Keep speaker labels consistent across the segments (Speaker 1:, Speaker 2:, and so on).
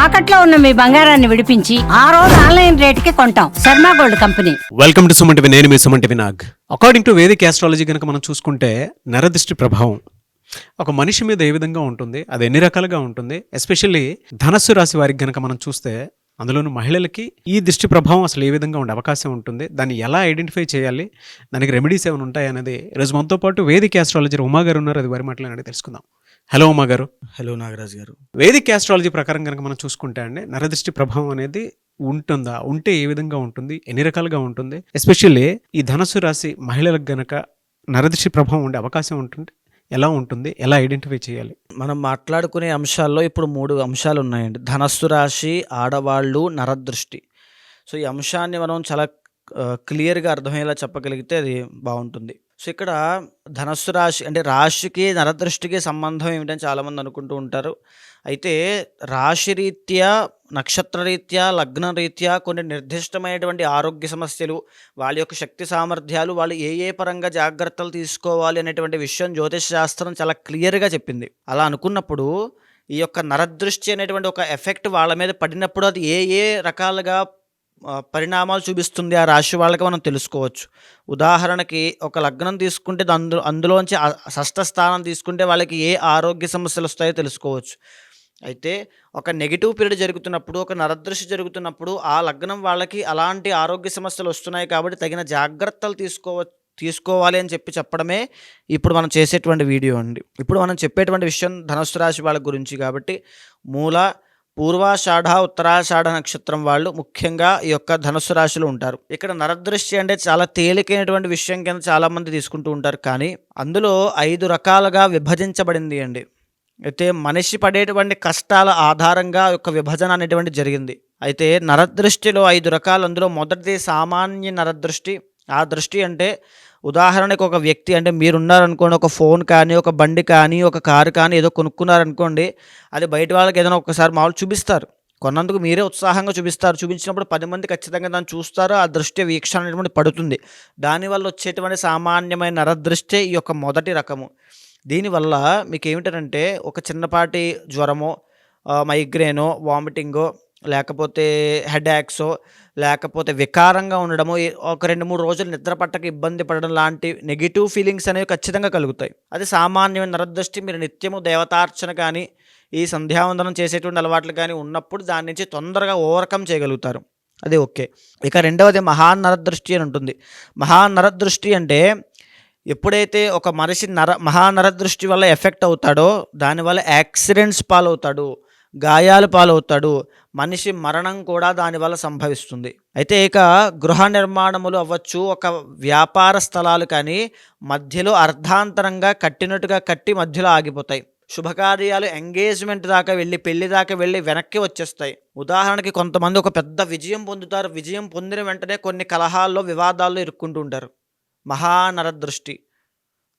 Speaker 1: తాకట్లో ఉన్న మీ బంగారాన్ని విడిపించి ఆ రోజు ఆన్లైన్ రేటుకి కొంటాం. Sharma gold company.
Speaker 2: Welcome to Suman TV. నేను మీ Suman TV Nag. According to Vedic astrology కనుక మనం చూసుకుంటే నరదృష్టి ప్రభావం ఒక మనిషి మీద ఏ విధంగా ఉంటుంది, అది ఎన్ని రకాలుగా ఉంటుంది, ఎస్పెషల్లీ ధనస్సు రాశి వారికి కనుక మనం చూస్తే అందులోనూ మహిళలకి ఈ దృష్టి ప్రభావం అసలు ఏ విధంగా ఉండే అవకాశం ఉంటుంది, దాన్ని ఎలా ఐడెంటిఫై చేయాలి, దానికి రెమెడీస్ ఏమైనా ఉంటాయి అనేది ఈరోజు మనతో పాటు వేదిక్ ఆస్ట్రాలజర్ ఉమా గారు ఉన్నారు. అది వారి మాట్లాడి తెలుసుకుందాం. హలో ఉమా గారు.
Speaker 3: హలో నాగరాజ్ గారు.
Speaker 2: వేదిక్ ఆస్ట్రాలజీ ప్రకారం కనుక మనం చూసుకుంటే అండి నరదృష్టి ప్రభావం అనేది ఉంటుందా, ఉంటే ఏ విధంగా ఉంటుంది, ఎన్ని రకాలుగా ఉంటుంది, ఎస్పెషల్లీ ఈ ధనస్సు రాశి మహిళలకు గనక నరదృష్టి ప్రభావం ఉండే అవకాశం ఉంటుంది, ఎలా ఉంటుంది, ఎలా ఐడెంటిఫై చేయాలి?
Speaker 3: మనం మాట్లాడుకునే అంశాల్లో ఇప్పుడు 3 అంశాలు ఉన్నాయండి. ధనస్సు రాశి, ఆడవాళ్ళు, నరదృష్టి. సో ఈ అంశాన్ని మనం చాలా క్లియర్గా అర్థమయ్యేలా చెప్పగలిగితే అది బాగుంటుంది. సో ఇక్కడ ధనస్సు రాశి అంటే రాశికి నరదృష్టికి సంబంధం ఏమిటని చాలామంది అనుకుంటూ ఉంటారు. అయితే రాశి రీత్యా, నక్షత్ర రీత్యా, లగ్న రీత్యా కొన్ని నిర్దిష్టమైనటువంటి ఆరోగ్య సమస్యలు, వాళ్ళ యొక్క శక్తి సామర్థ్యాలు, వాళ్ళు ఏ పరంగా జాగ్రత్తలు తీసుకోవాలి అనేటువంటి విషయం జ్యోతిష్ శాస్త్రం చాలా క్లియర్గా చెప్పింది. అలా అనుకున్నప్పుడు ఈ యొక్క నరదృష్టి అనేటువంటి ఒక ఎఫెక్ట్ వాళ్ళ మీద పడినప్పుడు అది ఏ రకాలుగా పరిణామాలు చూపిస్తుంది ఆ రాశి వాళ్ళకి మనం తెలుసుకోవచ్చు. ఉదాహరణకి ఒక లగ్నం తీసుకుంటే అందులోంచి షష్ఠ స్థానం తీసుకుంటే వాళ్ళకి ఏ ఆరోగ్య సమస్యలు వస్తాయో తెలుసుకోవచ్చు. అయితే ఒక నెగిటివ్ పీరియడ్ జరుగుతున్నప్పుడు, ఒక నరదృష్టి జరుగుతున్నప్పుడు ఆ లగ్నం వాళ్ళకి అలాంటి ఆరోగ్య సమస్యలు వస్తున్నాయి కాబట్టి తగిన జాగ్రత్తలు తీసుకోవాలి అని చెప్పడమే ఇప్పుడు మనం చేసేటువంటి వీడియో అండి. ఇప్పుడు మనం చెప్పేటువంటి విషయం ధనుస్సు రాశి వాళ్ళ గురించి కాబట్టి మూల, పూర్వాషాఢ, ఉత్తరాషాఢ నక్షత్రం వాళ్ళు ముఖ్యంగా ఈ యొక్క ధనుస్సు రాశిలో ఉంటారు. ఇక్కడ నరదృష్టి అంటే చాలా తేలికైనటువంటి విషయం కింద చాలామంది తీసుకుంటూ ఉంటారు, కానీ అందులో 5 రకాలుగా విభజించబడింది అండి. అయితే మనిషి పడేటువంటి కష్టాల ఆధారంగా యొక్క విభజన అనేటువంటి జరిగింది. అయితే నరదృష్టిలో 5 రకాలు. అందులో మొదటిది సామాన్య నరదృష్టి. ఆ దృష్టి అంటే ఉదాహరణకు ఒక వ్యక్తి, అంటే మీరున్నారనుకోండి, ఒక ఫోన్ కానీ, ఒక బండి కానీ, ఒక కారు కానీ ఏదో కొనుక్కున్నారనుకోండి, అది బయట వాళ్ళకి ఏదైనా ఒకసారి మామూలు చూపిస్తారు, కొన్నందుకు మీరే ఉత్సాహంగా చూపిస్తారు. చూపించినప్పుడు 10 మంది ఖచ్చితంగా దాన్ని చూస్తారు. ఆ దృష్టి వీక్షణ అనేటువంటి పడుతుంది. దానివల్ల వచ్చేటువంటి సామాన్యమైన నరదృష్టి ఈ యొక్క మొదటి రకము. దీనివల్ల మీకు ఏమిటంటే ఒక చిన్నపాటి జ్వరమో, మైగ్రేనో, వామిటింగో, లేకపోతే హెడేక్సో, లేకపోతే వికారంగా ఉండడము, ఒక 2-3 రోజులు నిద్ర పట్టక ఇబ్బంది పడడం లాంటి నెగిటివ్ ఫీలింగ్స్ అనేవి ఖచ్చితంగా కలుగుతాయి. అది సామాన్యమైన నరదృష్టి. మీరు నిత్యము దేవతార్చన కానీ, ఈ సంధ్యావందనం చేసేటువంటి అలవాట్లు కానీ ఉన్నప్పుడు దాని నుంచి తొందరగా ఓవర్కమ్ చేయగలుగుతారు. అది ఓకే. ఇక రెండవది మహానరదృష్టి అని ఉంటుంది. మహానరదృష్టి అంటే ఎప్పుడైతే ఒక మనిషి మహానరదృష్టి వల్ల ఎఫెక్ట్ అవుతాడో దానివల్ల యాక్సిడెంట్స్ పాలవుతాడు, గాయాలు పాలవుతాడు, మనిషి మరణం కూడా దానివల్ల సంభవిస్తుంది. అయితే ఇక గృహ నిర్మాణములు అవ్వచ్చు, ఒక వ్యాపార స్థలాలు కానీ మధ్యలో అర్ధాంతరంగా కట్టినట్టుగా కట్టి మధ్యలో ఆగిపోతాయి. శుభకార్యాలు ఎంగేజ్మెంట్ దాకా వెళ్ళి, పెళ్లి దాకా వెళ్ళి వెనక్కి వచ్చేస్తాయి. ఉదాహరణకి కొంతమంది ఒక పెద్ద విజయం పొందుతారు, విజయం పొందిన వెంటనే కొన్ని కలహాల్లో, వివాదాల్లో ఇరుక్కుంటూ ఉంటారు. మహానరదృష్టి.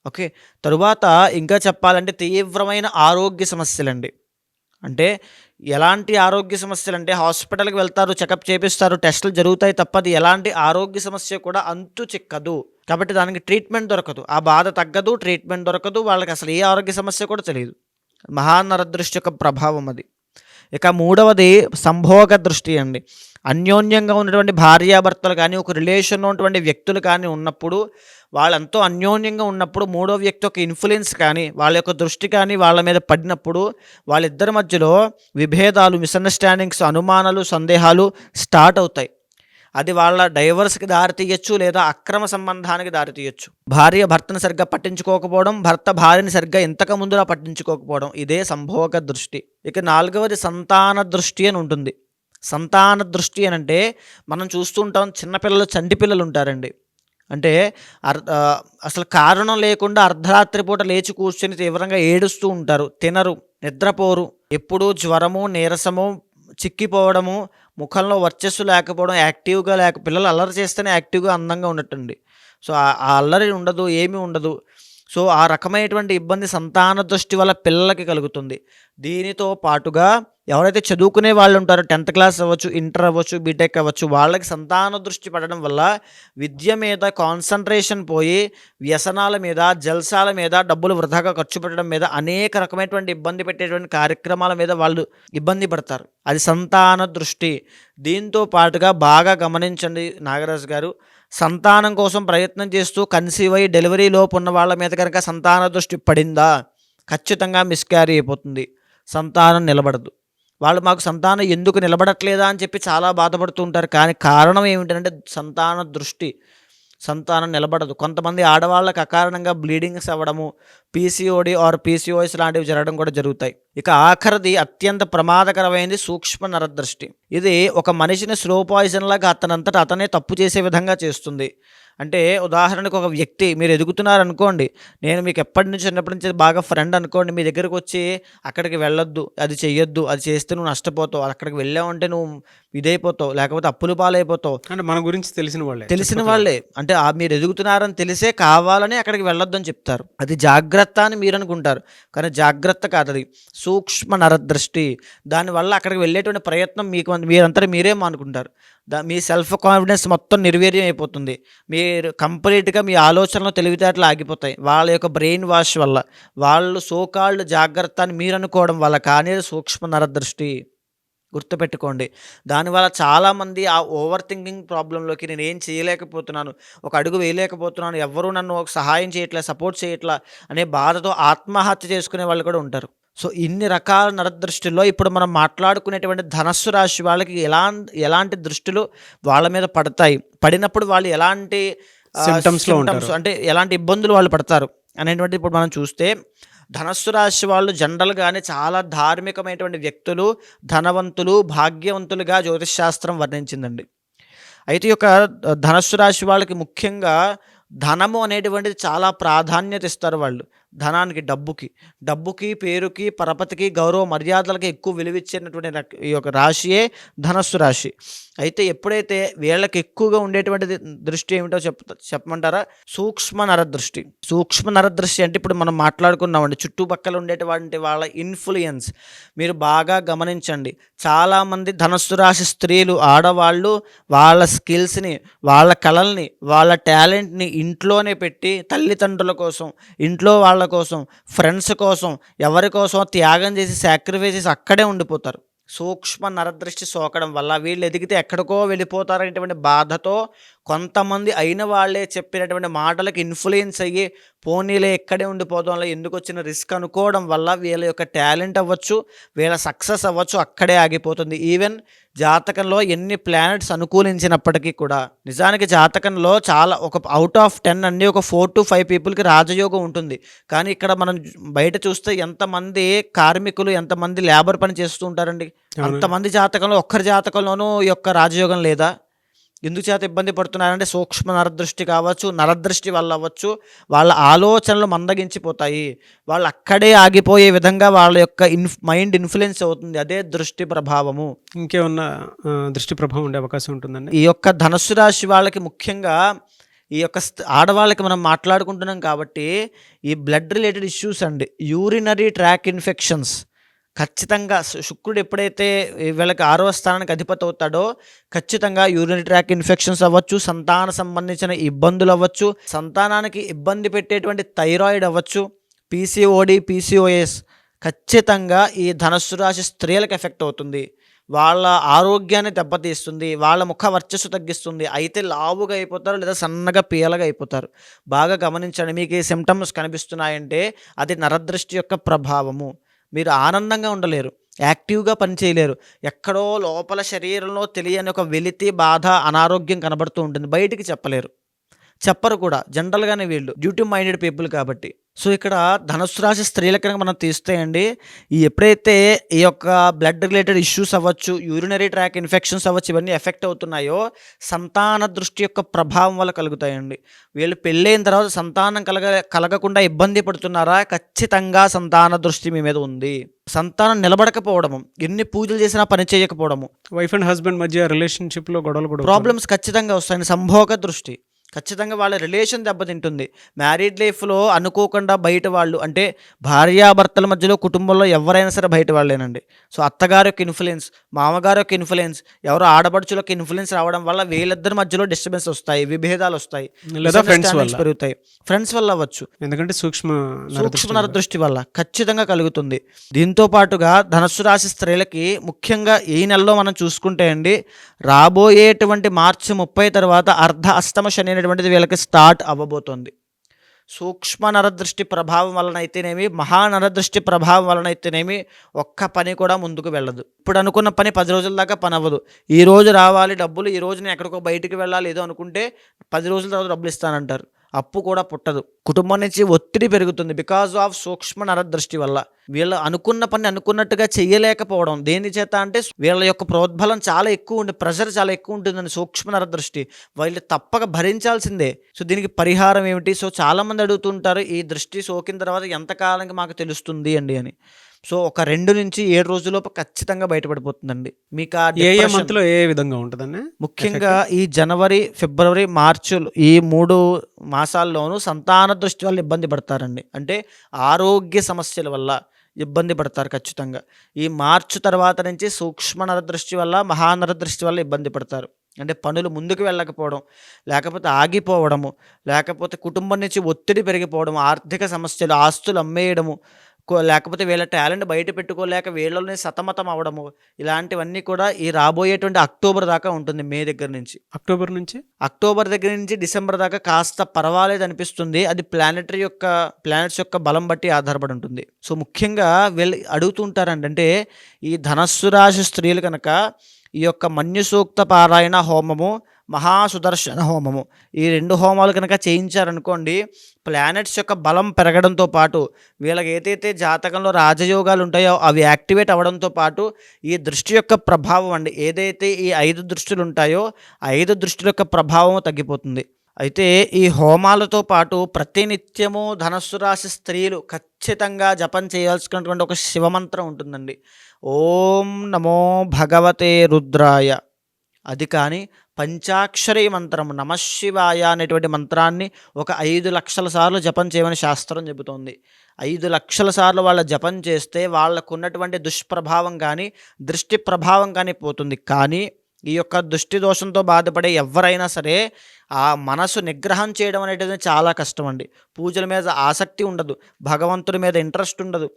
Speaker 3: ఓకే. తరువాత ఇంకా చెప్పాలంటే తీవ్రమైన ఆరోగ్య సమస్యలండి. అంటే ఎలాంటి ఆరోగ్య సమస్యలు అంటే హాస్పిటల్కి వెళ్తారు, చెకప్ చేపిస్తారు, టెస్టులు జరుగుతాయి తప్ప అది ఎలాంటి ఆరోగ్య సమస్య కూడా అంతు చిక్కదు. కాబట్టి దానికి ట్రీట్మెంట్ దొరకదు, ఆ బాధ తగ్గదు, ట్రీట్మెంట్ దొరకదు, వాళ్ళకి అసలు ఏ ఆరోగ్య సమస్య కూడా తెలియదు. మహానరదృష్టి యొక్క ప్రభావం అది. ఇక మూడవది సంభోగ దృష్టి అండి. అన్యోన్యంగా ఉన్నటువంటి భార్యాభర్తలు కానీ, ఒక రిలేషన్లో ఉన్నటువంటి వ్యక్తులు కానీ ఉన్నప్పుడు, వాళ్ళంతో అన్యోన్యంగా ఉన్నప్పుడు మూడో వ్యక్తి యొక్క ఇన్ఫ్లుయెన్స్ కానీ, వాళ్ళ యొక్క దృష్టి కానీ వాళ్ళ మీద పడినప్పుడు వాళ్ళిద్దరి మధ్యలో విభేదాలు, మిస్అండర్స్టాండింగ్స్, అనుమానాలు, సందేహాలు స్టార్ట్ అవుతాయి. అది వాళ్ళ డైవర్స్కి దారితీయచ్చు, లేదా అక్రమ సంబంధానికి దారితీయచ్చు. భార్య భర్తను సరిగ్గా పట్టించుకోకపోవడం, భర్త భార్యని సరిగ్గా ఇంతకు ముందులా పట్టించుకోకపోవడం, ఇదే సంభోగ దృష్టి. ఇక నాలుగవది సంతాన దృష్టి అని ఉంటుంది. సంతాన దృష్టి అని అంటే మనం చూస్తూ ఉంటాం, చిన్నపిల్లలు, చంటి పిల్లలు ఉంటారండి. అంటే అసలు కారణం లేకుండా అర్ధరాత్రి పూట లేచి కూర్చొని తీవ్రంగా ఏడుస్తూ ఉంటారు, తినరు, నిద్రపోరు, ఎప్పుడూ జ్వరము, నీరసము, చిక్కిపోవడము, ముఖంలో వర్చస్సు లేకపోవడం, యాక్టివ్గా పిల్లలు అల్లరి చేస్తేనే యాక్టివ్గా అందంగా ఉన్నట్టుండి. సో ఆ అల్లరి ఉండదు, ఏమీ ఉండదు. సో ఆ రకమైనటువంటి ఇబ్బంది సంతాన దృష్టి వల్ల పిల్లలకి కలుగుతుంది. దీనితో పాటుగా ఎవరైతే చదువుకునే వాళ్ళు ఉంటారో 10th క్లాస్ అవ్వచ్చు, ఇంటర్ అవ్వచ్చు, బీటెక్ అవ్వచ్చు, వాళ్ళకి సంతాన దృష్టి పడడం వల్ల విద్య మీద కాన్సన్ట్రేషన్ పోయి వ్యసనాల మీద, జల్సాల మీద, డబ్బులు వృధాగా ఖర్చు పెట్టడం మీద, అనేక రకమైనటువంటి ఇబ్బంది పెట్టేటువంటి కార్యక్రమాల మీద వాళ్ళు ఇబ్బంది పడతారు. అది సంతాన దృష్టి. దీంతో పాటుగా బాగా గమనించండి నాగరాజు గారు, సంతానం కోసం ప్రయత్నం చేస్తూ కన్సీవ్ అయ్యి డెలివరీ లోపు ఉన్న వాళ్ళ మీద కనుక సంతాన దృష్టి పడిందా ఖచ్చితంగా మిస్క్యారీ అయిపోతుంది, సంతానం నిలబడదు. వాళ్ళు మాకు సంతానం ఎందుకు నిలబడట్లేదా అని చెప్పి చాలా బాధపడుతూ ఉంటారు. కానీ కారణం ఏమిటంటే సంతాన దృష్టి. సంతానం నిలబడదు. కొంతమంది ఆడవాళ్ళకి అకారణంగా బ్లీడింగ్స్ అవ్వడము, పీసీఓడి ఆర్ పీసీఓఎస్ లాంటివి జరగడం కూడా జరుగుతాయి. ఇక ఆఖరిది అత్యంత ప్రమాదకరమైనది సూక్ష్మ నరదృష్టి. ఇది ఒక మనిషిని స్లో పాయిజన్ లాగా అతనంతట అతనే తప్పు చేసే విధంగా చేస్తుంది. అంటే ఉదాహరణకు ఒక వ్యక్తి, మీరు ఎదుగుతున్నారనుకోండి, నేను మీకు ఎప్పటి నుంచి చిన్నప్పటి నుంచి బాగా ఫ్రెండ్ అనుకోండి, మీ దగ్గరకు వచ్చి అక్కడికి వెళ్ళొద్దు, అది చెయ్యొద్దు, అది చేస్తే నువ్వు నష్టపోతావు, అక్కడికి వెళ్ళావంటే నువ్వు ఇదైపోతావు, లేకపోతే అప్పులు పాలైపోతావు.
Speaker 2: అంటే మన గురించి తెలిసిన
Speaker 3: వాళ్ళే అంటే మీరు ఎదుగుతున్నారని తెలిసే కావాలని అక్కడికి వెళ్ళొద్దు అని చెప్తారు. అది జాగ్రత్త అని మీరు అనుకుంటారు, కానీ జాగ్రత్త కాదు, అది సూక్ష్మ నరదృష్టి. దానివల్ల అక్కడికి వెళ్ళేటువంటి ప్రయత్నం మీరంతా మీరే అనుకుంటారు. మీ సెల్ఫ్ కాన్ఫిడెన్స్ మొత్తం నిర్వీర్యం అయిపోతుంది. మీరు కంప్లీట్గా మీ ఆలోచనలు తెలివితేటలు ఆగిపోతాయి వాళ్ళ యొక్క బ్రెయిన్ వాష్ వల్ల. వాళ్ళు సోకాల్డ్ జాగ్రత్త అని మీరు అనుకోవడం వల్ల, కానీ సూక్ష్మ నరదృష్టి. గుర్తుపెట్టుకోండి. దానివల్ల చాలామంది ఆ ఓవర్ థింకింగ్ ప్రాబ్లంలోకి, నేను ఏం చేయలేకపోతున్నాను, ఒక అడుగు వేయలేకపోతున్నాను, ఎవరు నన్ను సహాయం చేయట్లే, సపోర్ట్ చేయట్లా అనే బాధతో ఆత్మహత్య చేసుకునే వాళ్ళు కూడా ఉంటారు. సో ఇన్ని రకాల నరదృష్టిలో ఇప్పుడు మనం మాట్లాడుకునేటువంటి ధనస్సు రాశి వాళ్ళకి ఎలాంటి దృష్టిలు వాళ్ళ మీద పడతాయి, పడినప్పుడు వాళ్ళు ఎలాంటి సిమ్టమ్స్ అంటే ఎలాంటి ఇబ్బందులు వాళ్ళు పడతారు అనేటువంటి ఇప్పుడు మనం చూస్తే, ధనస్సు రాశి వాళ్ళు జనరల్గానే చాలా ధార్మికమైనటువంటి వ్యక్తులు, ధనవంతులు, భాగ్యవంతులుగా జ్యోతిష్ శాస్త్రం వర్ణించిందండి. అయితే ఈ యొక్క ధనస్సు రాశి వాళ్ళకి ముఖ్యంగా ధనము అనేటువంటిది చాలా ప్రాధాన్యత ఇస్తారు వాళ్ళు. ధనానికి, డబ్బుకి, పేరుకి, పరపతికి, గౌరవ మర్యాదలకి ఎక్కువ విలువిచ్చేటటువంటి ఈ యొక్క రాశియే ధనస్సు రాశి. అయితే ఎప్పుడైతే వీళ్ళకి ఎక్కువగా ఉండేటువంటి దృష్టి ఏమిటో చెప్పమంటారా? సూక్ష్మ నరదృష్టి. సూక్ష్మ నరదృష్టి అంటే ఇప్పుడు మనం మాట్లాడుకున్నామండి, చుట్టుపక్కల ఉండేటువంటి వాళ్ళ ఇన్ఫ్లుయెన్స్. మీరు బాగా గమనించండి, చాలామంది ధనస్సు రాశి స్త్రీలు, ఆడవాళ్ళు వాళ్ళ స్కిల్స్ని, వాళ్ళ కళల్ని, వాళ్ళ టాలెంట్ని ఇంట్లోనే పెట్టి తల్లిదండ్రుల కోసం, ఇంట్లో వాళ్ళ కోసం, ఫ్రెండ్స్ కోసం, ఎవరి కోసం త్యాగం చేసి, సాక్రిఫైస్ చేసి అక్కడే ఉండిపోతారు. సూక్ష్మ నరదృష్టి సోకడం వల్ల వీళ్ళు ఎదిగితే ఎక్కడికో వెళ్ళిపోతారనేటువంటి బాధతో కొంతమంది అయిన వాళ్ళే చెప్పినటువంటి మాటలకు ఇన్ఫ్లుయెన్స్ అయ్యి, పోనీలే ఎక్కడే ఉండిపోవడం వల్ల ఎందుకు వచ్చిన రిస్క్ అనుకోవడం వల్ల వీళ్ళ యొక్క టాలెంట్ అవ్వచ్చు, వీళ్ళ సక్సెస్ అవ్వచ్చు అక్కడే ఆగిపోతుంది. ఈవెన్ జాతకంలో ఎన్ని ప్లానెట్స్ అనుకూలించినప్పటికీ కూడా, నిజానికి జాతకంలో చాలా ఒక అవుట్ ఆఫ్ 10 అండి ఒక 4 to 5 పీపుల్కి రాజయోగం ఉంటుంది. కానీ ఇక్కడ మనం బయట చూస్తే ఎంతమంది కార్మికులు, ఎంతమంది లేబర్ పని చేస్తూ ఉంటారండి. అంతమంది జాతకంలో ఒక్కరి జాతకంలోనూ ఈ యొక్క రాజయోగం లేదా? ఎందుకు చేత ఇబ్బంది పడుతున్నారంటే సూక్ష్మ నరదృష్టి కావచ్చు, నరదృష్టి వల్ల అవ్వచ్చు, వాళ్ళ ఆలోచనలు మందగించిపోతాయి, వాళ్ళు అక్కడే ఆగిపోయే విధంగా వాళ్ళ యొక్క మైండ్ ఇన్ఫ్లుయెన్స్ అవుతుంది. అదే దృష్టి ప్రభావము.
Speaker 2: ఇంకేమన్నా దృష్టి ప్రభావం ఉండే అవకాశం ఉంటుందండి?
Speaker 3: ఈ యొక్క ధనుస్సు రాశి వాళ్ళకి ముఖ్యంగా ఈ యొక్క ఆడవాళ్ళకి మనం మాట్లాడుకుంటున్నాం కాబట్టి, ఈ బ్లడ్ రిలేటెడ్ ఇష్యూస్ అండి, యూరినరీ ట్రాక్ ఇన్ఫెక్షన్స్ ఖచ్చితంగా. శుక్రుడు ఎప్పుడైతే వీళ్ళకి 6వ స్థానానికి అధిపతి అవుతాడో ఖచ్చితంగా యూరినరీ ట్రాక్ ఇన్ఫెక్షన్స్ అవ్వచ్చు, సంతాన సంబంధించిన ఇబ్బందులు అవ్వచ్చు, సంతానానికి ఇబ్బంది పెట్టేటువంటి థైరాయిడ్ అవ్వచ్చు, పీసీఓడి, పీసీఓఎస్ ఖచ్చితంగా ఈ ధనస్సు రాశి స్త్రీలకు ఎఫెక్ట్ అవుతుంది. వాళ్ళ ఆరోగ్యాన్ని దెబ్బతీస్తుంది, వాళ్ళ ముఖ వర్చస్సు తగ్గిస్తుంది. అయితే లావుగా అయిపోతారు లేదా సన్నగా పీలగా అయిపోతారు. బాగా గమనించండి, మీకు ఈ సిమ్టమ్స్ కనిపిస్తున్నాయంటే అది నరదృష్టి యొక్క ప్రభావము. మీరు ఆనందంగా ఉండలేరు, యాక్టివ్గా పనిచేయలేరు, ఎక్కడో లోపల శరీరంలో తెలియని ఒక వెలితి, బాధ, అనారోగ్యం కనబడుతూ ఉంటుంది. బయటికి చెప్పరు కూడా, జనరల్గానే వీళ్ళు డ్యూటీ మైండెడ్ పీపుల్ కాబట్టి. సో ఇక్కడ ధనుస్సు రాశి స్త్రీల కనుక మనం తీస్తే అండి, ఎప్పుడైతే ఈ యొక్క బ్లడ్ రిలేటెడ్ ఇష్యూస్ అవ్వచ్చు, యూరినరీ ట్రాక్ ఇన్ఫెక్షన్స్ అవ్వచ్చు, ఇవన్నీ ఎఫెక్ట్ అవుతున్నాయో సంతాన దృష్టి యొక్క ప్రభావం వల్ల కలుగుతాయండి. వీళ్ళు పెళ్ళైన తర్వాత సంతానం కలగకుండా ఇబ్బంది పడుతున్నారా? ఖచ్చితంగా సంతాన దృష్టి మీ మీద ఉంది. సంతానం నిలబడకపోవడము, ఎన్ని పూజలు చేసినా పని చేయకపోవడము,
Speaker 2: వైఫ్ అండ్ హస్బెండ్ మధ్య రిలేషన్షిప్లో గొడవలు కూడా
Speaker 3: ప్రాబ్లమ్స్ ఖచ్చితంగా వస్తాయి. సంభోగ దృష్టి ఖచ్చితంగా వాళ్ళ రిలేషన్ దెబ్బతింటుంది. మ్యారీడ్ లైఫ్‌లో అనుకోకుండా బయట వాళ్ళు అంటే భార్యాభర్తల మధ్యలో కుటుంబంలో ఎవరైనా సరే బయట వాళ్ళేనండి. సో, అత్తగారి యొక్క ఇన్‌ఫ్లూయెన్స్, మామగారి యొక్క ఇన్‌ఫ్లూయెన్స్, ఎవరో ఆడపడుచుల యొక్క ఇన్‌ఫ్లూయెన్స్ రావడం వల్ల వీళ్ళిద్దరి మధ్యలో డిస్టర్బెన్స్ వస్తాయి, విభేదాలొస్తాయి,
Speaker 2: లేదా ఫ్రెండ్స్
Speaker 3: మిస్‌అండర్‌స్టాండింగ్స్
Speaker 2: వల్ల.
Speaker 3: పెరుగుతాయి. ఫ్రెండ్స్ వల్ల అవ్వచ్చు.
Speaker 2: ఎందుకంటే సూక్ష్మ
Speaker 3: సూక్ష్మ నరదృష్టి వల్ల ఖచ్చితంగా కలుగుతుంది. దీంతో పాటుగా ధనుస్సు రాశి స్త్రీలకి ముఖ్యంగా ఈ నెలలో మనం చూసుకుంటే అండి, రాబోయేటువంటి మార్చి 30 తర్వాత అర్ధ అష్టమ శని అనేటువంటిది వీళ్ళకి స్టార్ట్ అవ్వబోతోంది. సూక్ష్మ నరదృష్టి ప్రభావం వలన అయితేనేమి, మహా నరదృష్టి ప్రభావం వలన అయితేనేమి ఒక్క పని కూడా ముందుకు వెళ్ళదు. ఇప్పుడు అనుకున్న పని 10 రోజుల దాకా పని అవ్వదు. ఈ రోజు రావాలి డబ్బులు, ఈ రోజు నేను ఎక్కడికో బయటికి వెళ్ళాలి ఏదో అనుకుంటే 10 రోజుల తర్వాత డబ్బులు ఇస్తానంటారు. అప్పు కూడా పుట్టదు. కుటుంబం నుంచి ఒత్తిడి పెరుగుతుంది బికాజ్ ఆఫ్ సూక్ష్మ నరదృష్టి వల్ల. వీళ్ళు అనుకున్న పని అనుకున్నట్టుగా చెయ్యలేకపోవడం దేని చేత అంటే వీళ్ళ యొక్క ప్రోద్బలం చాలా ఎక్కువ ఉండి ప్రెషర్ చాలా ఎక్కువ ఉంటుందని సూక్ష్మ నరదృష్టి వీళ్ళు తప్పక భరించాల్సిందే. సో దీనికి పరిహారం ఏమిటి? సో చాలామంది అడుగుతుంటారు, ఈ దృష్టి సోకిన తర్వాత ఎంతకాలంకి మాకు తెలుస్తుంది అండి అని. సో ఒక 2 నుంచి 7 రోజుల్లోపు ఖచ్చితంగా బయటపడిపోతుందండి. మీకు ఆ
Speaker 2: ఏ
Speaker 3: depression-
Speaker 2: మంత్లో ఏ విధంగా ఉంటుందండి?
Speaker 3: ముఖ్యంగా ఈ జనవరి, ఫిబ్రవరి, మార్చులు ఈ 3 మాసాల్లోనూ సంతాన దృష్టి వల్ల ఇబ్బంది పడతారండి. అంటే ఆరోగ్య సమస్యల వల్ల ఇబ్బంది పడతారు ఖచ్చితంగా. ఈ మార్చి తర్వాత నుంచి సూక్ష్మ నరదృష్టి వల్ల, మహానరదృష్టి వల్ల ఇబ్బంది పడతారు. అంటే పనులు ముందుకు వెళ్ళకపోవడం, లేకపోతే ఆగిపోవడము, లేకపోతే కుటుంబం నుంచి ఒత్తిడి పెరిగిపోవడం, ఆర్థిక సమస్యలు, ఆస్తులు అమ్మేయడము, లేకపోతే వీళ్ళ టాలెంట్ బయట పెట్టుకోలేక వీళ్ళని సతమతం అవ్వడము, ఇలాంటివన్నీ కూడా ఈ రాబోయేటువంటి అక్టోబర్ దాకా ఉంటుంది. మే దగ్గర నుంచి అక్టోబర్ దగ్గర నుంచి డిసెంబర్ దాకా కాస్త పర్వాలేదు అనిపిస్తుంది. అది ప్లానెట్స్ యొక్క బలం బట్టి ఆధారపడి ఉంటుంది. సో ముఖ్యంగా వీళ్ళు అడుగుతుంటారండి, అంటే ఈ ధనస్సు రాశి స్త్రీలు కనుక ఈ యొక్క మన్యుసూక్త పారాయణ హోమము, మహాసుదర్శన హోమము, ఈ 2 హోమాలు కనుక చేయించారనుకోండి, ప్లానెట్స్ యొక్క బలం పెరగడంతో పాటు వీళ్ళకి ఏదైతే జాతకంలో రాజయోగాలు ఉంటాయో అవి యాక్టివేట్ అవ్వడంతో పాటు ఈ దృష్టి యొక్క ప్రభావం అండి, ఏదైతే ఈ 5 దృష్టిలు ఉంటాయో 5 దృష్టిల యొక్క ప్రభావం తగ్గిపోతుంది. అయితే ఈ హోమాలతో పాటు ప్రతినిత్యము ధనస్సు రాశి స్త్రీలు ఖచ్చితంగా జపం చేయాల్సినటువంటి ఒక శివమంత్రం ఉంటుందండి. ఓం నమో భగవతే రుద్రాయ. అది కానీ పంచాక్షరి మంత్రం నమశివాయ అనేటువంటి మంత్రాన్ని ఒక 5 లక్షల సార్లు జపం చేయమని శాస్త్రం చెబుతోంది. 5 లక్షల సార్లు వాళ్ళ జపం చేస్తే వాళ్ళకు ఉన్నటువంటి దుష్ప్రభావం కానీ దృష్టి ప్రభావం కానీ పోతుంది. కానీ ఈ యొక్క దృష్టి దోషంతో బాధపడే ఎవరైనా సరే ఆ మనసు నిగ్రహం చేయడం అనేది చాలా కష్టం అండి. పూజల మీద ఆసక్తి ఉండదు, భగవంతుడి మీద ఇంట్రెస్ట్ ఉండదు,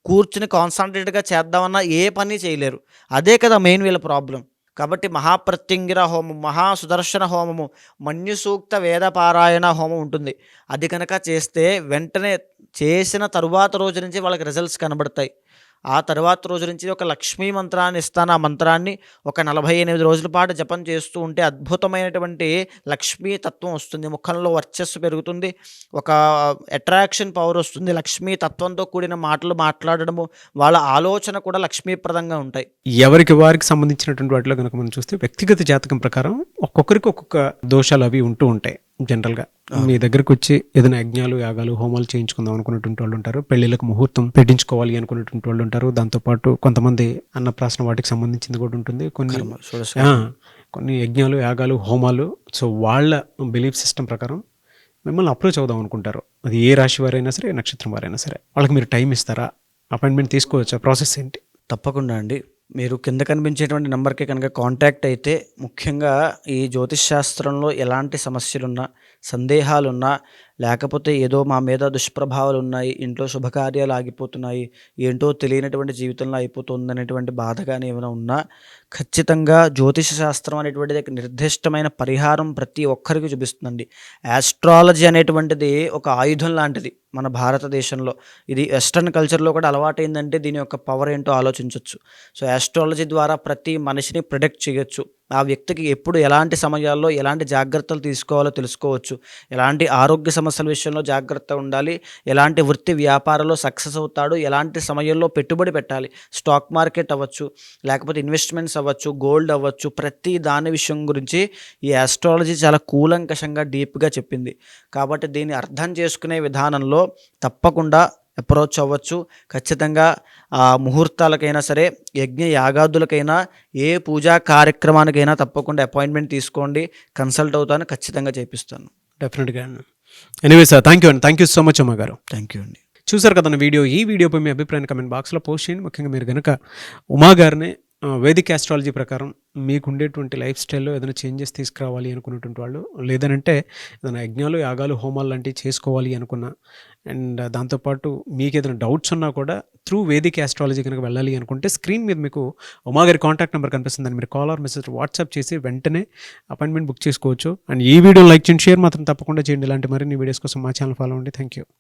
Speaker 3: కూర్చుని కాన్సన్ట్రేట్గా చేద్దామన్నా ఏ పని చేయలేరు. అదే కదా మెయిన్ వీళ్ళ ప్రాబ్లం. కాబట్టి మహాప్రత్యంగిర హోమం, మహాసుదర్శన హోమము, మన్యుసూక్త వేదపారాయణ హోమం ఉంటుంది. అది కనుక చేస్తే వెంటనే చేసిన తరువాత రోజు నుంచి వాళ్ళకి రిజల్ట్స్ కనబడతాయి. ఆ తర్వాత రోజు నుంచి ఒక లక్ష్మీ మంత్రాన్ని ఇస్తాను. ఆ మంత్రాన్ని ఒక 48 రోజుల పాటు జపం చేస్తూ ఉంటే అద్భుతమైనటువంటి లక్ష్మీ తత్వం వస్తుంది. ముఖంలో వర్చస్సు పెరుగుతుంది, ఒక అట్రాక్షన్ పవర్ వస్తుంది. లక్ష్మీ తత్వంతో కూడిన మాటలు మాట్లాడడము, వాళ్ళ ఆలోచన కూడా లక్ష్మీప్రదంగా ఉంటాయి.
Speaker 2: ఎవరికి వారికి సంబంధించినటువంటి వాటిలో కనుక మనం చూస్తే వ్యక్తిగత జాతకం ప్రకారం ఒక్కొక్కరికి ఒక్కొక్క దోషాలు అవి ఉంటూ ఉంటాయి. జనరల్గా మీ దగ్గరకు వచ్చి ఏదైనా యజ్ఞాలు, యాగాలు, హోమాలు చేయించుకుందాం అనుకున్నటువంటి వాళ్ళు ఉంటారు. పెళ్లిళ్ళకు ముహూర్తం పెట్టించుకోవాలి అనుకున్నటువంటి వాళ్ళు ఉంటారు. దాంతోపాటు కొంతమంది అన్నప్రాసన వాటికి సంబంధించింది కూడా ఉంటుంది. కొన్ని యజ్ఞాలు, యాగాలు, హోమాలు. సో వాళ్ళ బిలీఫ్ సిస్టమ్ ప్రకారం మిమ్మల్ని అప్రోచ్ అవుదాం అనుకుంటారు. అది ఏ రాశి వారైనా సరే, నక్షత్రం వారైనా సరే. వాళ్ళకి మీరు టైం ఇస్తారా? అపాయింట్మెంట్ తీసుకోవచ్చా? ప్రాసెస్ ఏంటి?
Speaker 3: తప్పకుండా అండి. మీరు కింద కనిపించేటువంటి నెంబర్కి కనుక కాంటాక్ట్ అయితే, ముఖ్యంగా ఈ జ్యోతిష్ శాస్త్రంలో ఎలాంటి సమస్యలున్నా, సందేహాలున్నా, లేకపోతే ఏదో మా మీద దుష్ప్రభావాలు ఉన్నాయి, ఇంట్లో శుభకార్యాలు ఆగిపోతున్నాయి, ఏంటో తెలియనటువంటి జీవితంలో అయిపోతుంది అనేటువంటి బాధ కానీ ఏమైనా ఉన్నా, ఖచ్చితంగా జ్యోతిష శాస్త్రం అనేటువంటిది నిర్దిష్టమైన పరిహారం ప్రతి ఒక్కరికి చూపిస్తుందండి. ఆస్ట్రాలజీ అనేటువంటిది ఒక ఆయుధం లాంటిది మన భారతదేశంలో. ఇది వెస్ట్రన్ కల్చర్లో కూడా అలవాటైందంటే దీని యొక్క పవర్ ఏంటో ఆలోచించవచ్చు. సో ఆస్ట్రాలజీ ద్వారా ప్రతి మనిషిని ప్రిడిక్ట్ చేయొచ్చు. ఆ వ్యక్తికి ఎప్పుడు ఎలాంటి సమయాల్లో ఎలాంటి జాగ్రత్తలు తీసుకోవాలో తెలుసుకోవచ్చు. ఎలాంటి ఆరోగ్య సమస్యల విషయంలో జాగ్రత్త ఉండాలి, ఎలాంటి వృత్తి వ్యాపారంలో సక్సెస్ అవుతాడు, ఎలాంటి సమయంలో పెట్టుబడి పెట్టాలి, స్టాక్ మార్కెట్ అవ్వచ్చు, లేకపోతే ఇన్వెస్ట్మెంట్స్ అవ్వచ్చు, గోల్డ్ అవ్వచ్చు, ప్రతి దాని విషయం గురించి ఈ ఆస్ట్రాలజీ చాలా కూలంకషంగా డీప్గా చెప్పింది. కాబట్టి దీన్ని అర్థం చేసుకునే విధానంలో తప్పకుండా అప్రోచ్ అవ్వచ్చు. ఖచ్చితంగా ఆ ముహూర్తాలకైనా సరే, యజ్ఞ యాగాదులకైనా, ఏ పూజా కార్యక్రమానికైనా తప్పకుండా అపాయింట్మెంట్ తీసుకోండి. కన్సల్ట్ అవుతాను, ఖచ్చితంగా చేపిస్తాను.
Speaker 2: డెఫినెట్గా అండి. ఎనీవే సార్, థ్యాంక్ యూ అండి. థ్యాంక్ యూ సో మచ్ ఉమాగారు.
Speaker 3: థ్యాంక్ యూ అండి.
Speaker 2: చూసారు కదా వీడియో. ఈ వీడియోపై మీ అభిప్రాయాన్ని కమెంట్ బాక్స్లో పోస్ట్ చేయండి. ముఖ్యంగా మీరు కనుక ఉమా గారిని వేదిక్ ఆస్ట్రాలజీ ప్రకారం మీకు ఉండేటువంటి లైఫ్ స్టైల్లో ఏదైనా చేంజెస్ తీసుకురావాలి అనుకున్నటువంటి వాళ్ళు, లేదనంటే ఏదైనా యజ్ఞాలు యాగాలు హోమాలు లాంటివి చేసుకోవాలి అనుకున్నా, అండ్ దాంతోపాటు మీకు ఏదైనా డౌట్స్ ఉన్నా కూడా త్రూ వేదిక్ ఆస్ట్రాలజీ కనుక వెళ్ళాలి అనుకుంటే స్క్రీన్ మీద మీకు ఉమా గారి కాంటాక్ట్ నెంబర్ కనిపిస్తుంది. దాన్ని మీరు కాల్ ఆర్ మెసేజ్ వాట్సాప్ చేసి వెంటనే అపాయింట్మెంట్ బుక్ చేసుకోవచ్చు. అండ్ ఈ వీడియో లైక్ చేయండి, షేర్ మాత్రం తప్పకుండా చేయండి. ఇలాంటి మరిన్ని వీడియోస్ కోసం మా ఛానల్ ఫాలో అవ్వండి. Thank you.